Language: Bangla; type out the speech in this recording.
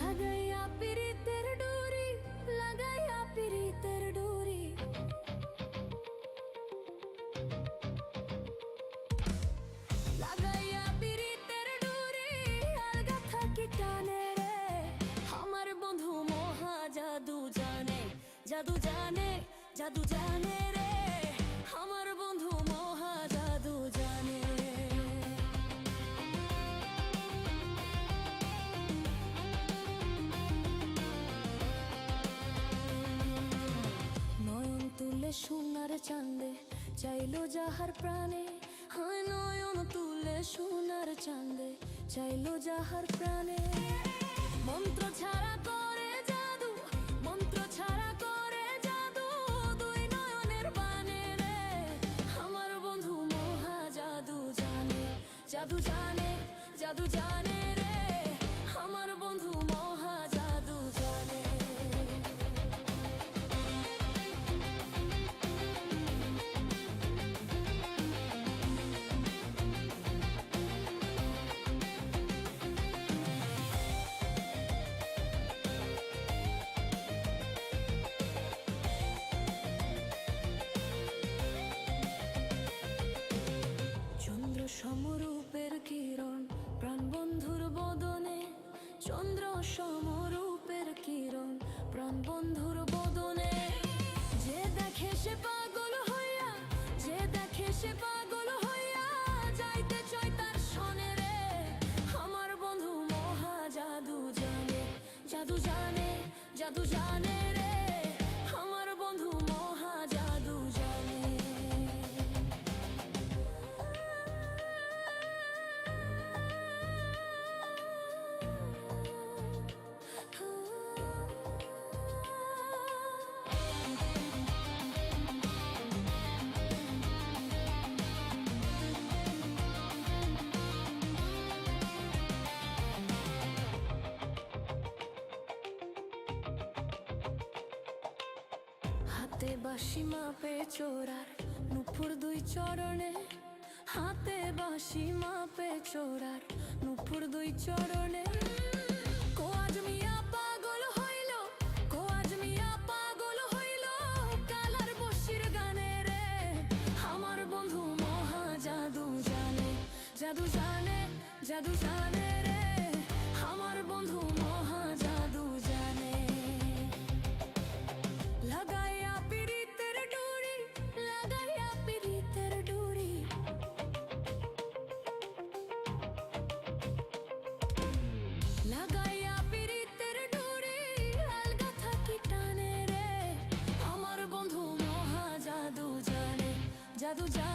লাগাইয়া পিরিতের ডুরি, লাগাইয়া পিরিতের ডুরি, লাগাইয়া পিরিতের ডুরি, আলগা থাকি টানে রে। আমার বন্ধু মহা জাদু জানে, জাদু জানে, জাদু জানে রে। আমার বন্ধু মহা জাদু জানে। তুলে সোনার চাঁদে চাইলো যাহার প্রাণে, হায় নয়ন তুলে সোনার চাঁদে চাইলো যাহার প্রাণে। মন্ত্র ছাড়া করে জাদু, মন্ত্র ছাড়া করে জাদু, দুই নয়নের বানে রে। আমার বন্ধু মহা জাদু জানে, জাদু জানে, জাদু জানে রে। আমার বন্ধু মহা জাদু জানে। সমরূপের কিরণ প্রাণ বন্ধুর বদনে, চন্দ্র সমরূপের কিরণ প্রাণ বন্ধুর বদনে। যে দেখে সে পাগল হইয়া, যে দেখে সে পাগল হইয়া, যাইতে চায় তার সনে রে। আমার বন্ধু মহা জাদু জানে, জাদু জানে, জাদু জানে রে। আমার বন্ধু মহা জাদু জানে। হাতে বাঁশি মাপে চোরার নুপুর দুই চরণে, হাতে বাঁশি মাপে চোরার নুপুর দুই চরণে। কোয়াজ মিয়া পাগল হইল, কোয়াজ মিয়া পাগল হইল, কালার বশির গানে রে। আমার বন্ধু মহা জাদু জানে, জাদু জানে, জাদু জানে রে। আমার বন্ধু মহা জাদু জানে। লাগাইয়া পিরিতের ডুরি, লাগাইয়া পিরিতের ডুরি, লাগাইয়া পিরিতের ডুরি, আলগা থাকি টানে রে। আমার বন্ধু মহা জাদু জানে, জাদু জানে।